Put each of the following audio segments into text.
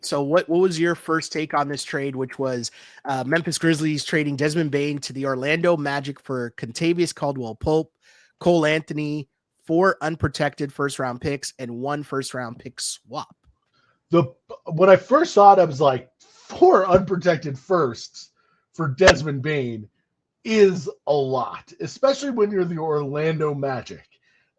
So what was your first take on this trade, which was Memphis Grizzlies trading Desmond Bane to the Orlando Magic for Contavious Caldwell-Pope, Cole Anthony, 4 unprotected first-round picks, and 1 first-round pick swap? When I first saw it, I was like, 4 unprotected firsts for Desmond Bane is a lot, especially when you're the Orlando Magic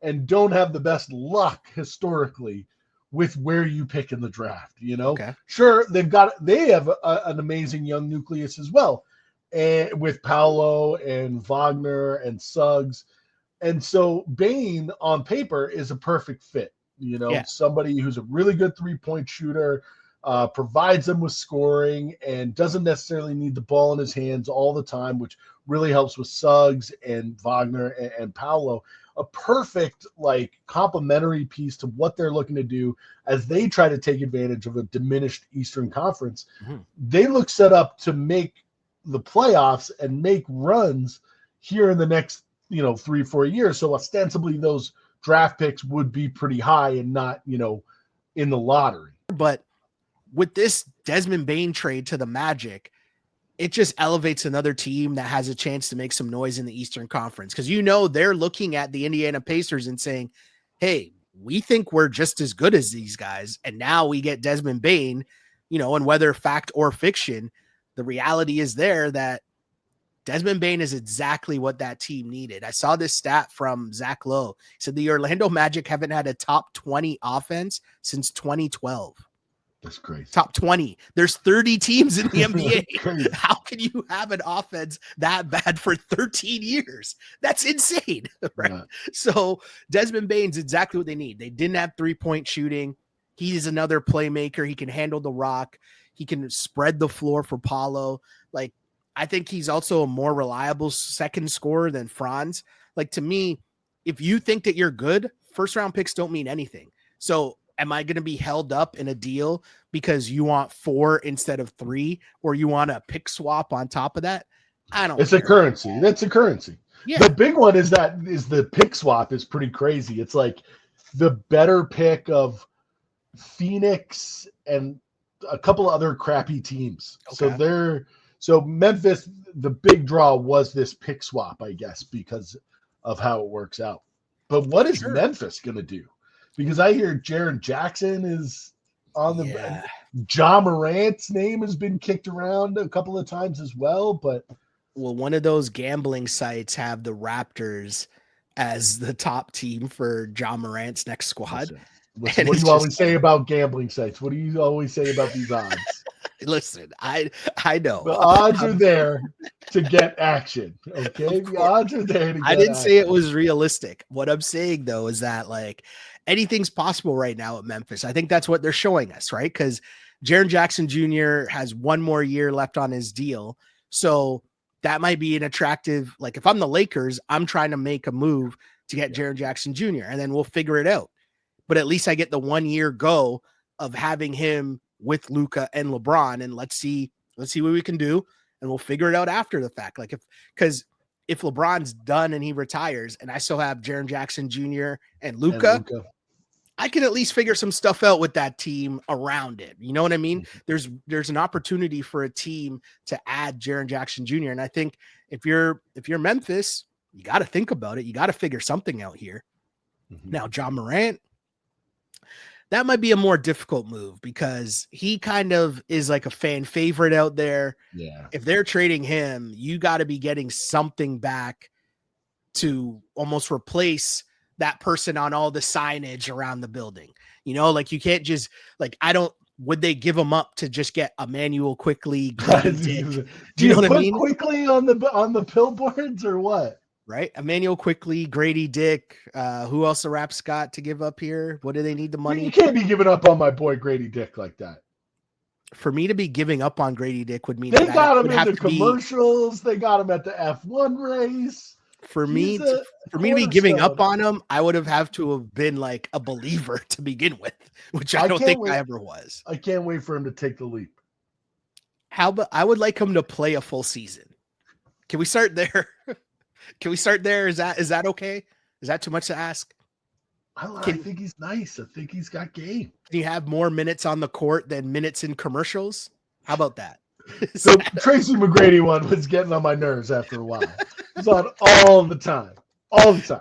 and don't have the best luck historically with where you pick in the draft. Okay. Sure, they have an amazing young nucleus as well, and with Paolo and Wagner and Suggs, and so Bane on paper is a perfect fit. Yeah. Somebody who's a really good 3-point shooter, provides them with scoring, and doesn't necessarily need the ball in his hands all the time, which really helps with Suggs and Wagner and Paolo. A perfect complementary piece to what they're looking to do as they try to take advantage of a diminished Eastern Conference. Mm-hmm. They look set up to make the playoffs and make runs here in the next 3-4 years. So ostensibly those draft picks would be pretty high and not in the lottery. But with this Desmond Bane trade to the Magic, it just elevates another team that has a chance to make some noise in the Eastern Conference. Because they're looking at the Indiana Pacers and saying, hey, we think we're just as good as these guys. And now we get Desmond Bane, and whether fact or fiction, the reality is there that Desmond Bane is exactly what that team needed. I saw this stat from Zach Lowe. He said the Orlando Magic haven't had a top 20 offense since 2012. That's crazy. Top 20. There's 30 teams in the NBA. How can you have an offense that bad for 13 years? That's insane, right? Yeah. So Desmond Bane's exactly what they need. They didn't have 3-point shooting. He's another playmaker. He can handle the rock. He can spread the floor for Paolo. I think he's also a more reliable second scorer than Franz. To me, if you think that you're good, first round picks don't mean anything. So am I going to be held up in a deal because you want 4 instead of 3, or you want a pick swap on top of that? I don't. It's a currency. That's a currency. Yeah. The big one is the pick swap is pretty crazy. It's like the better pick of Phoenix and a couple of other crappy teams. Okay. So Memphis, the big draw was this pick swap, I guess, because of how it works out. But what is Memphis going to do? Because I hear Jaren Jackson is on the bench. Ja Morant's name has been kicked around a couple of times as well. But one of those gambling sites have the Raptors as the top team for Ja Morant's next squad. Listen, what do you always say about gambling sites? What do you always say about these odds? Listen, I know. The odds are there to get action, okay? The odds are there to get I didn't action. say it was realistic. What I'm saying, though, is that, anything's possible right now at Memphis. I think that's what they're showing us, right? Because Jaren Jackson Jr. has 1 more year left on his deal. So that might be an attractive, if I'm the Lakers, I'm trying to make a move to get Jaren Jackson Jr., and then we'll figure it out. But at least I get the 1 year go of having him with Luka and LeBron, and let's see what we can do, and we'll figure it out after the fact. Because if LeBron's done and he retires, and I still have Jaren Jackson Jr. and Luka, I can at least figure some stuff out with that team around it. You know what I mean? Mm-hmm. There's an opportunity for a team to add Jaren Jackson Jr. And I think if you're Memphis, you got to think about it. You got to figure something out here. Mm-hmm. Now, Ja Morant, that might be a more difficult move because he kind of is like a fan favorite out there. Yeah. If they're trading him, you got to be getting something back to almost replace that person on all the signage around the building. You can't just would they give him up to just get Emmanuel Quickly? Do you know what I mean? Quickly on the billboards or what? Right, Emmanuel Quickly, Grady Dick. Who else the Raps got to give up here? What do they need the money? You can't be giving up on my boy Grady Dick like that. For me to be giving up on Grady Dick would mean they got him in the commercials. They got him at the F1 race. For me to be giving up on him, I would have to have been like a believer to begin with, which I don't think I ever was. I can't wait for him to take the leap. I would like him to play a full season. Can we start there? Is that okay? Is that too much to ask? I think he's nice. I think he's got game. Can you have more minutes on the court than minutes in commercials? How about that? So Tracy McGrady one was getting on my nerves after a while. It was on all the time. All the time.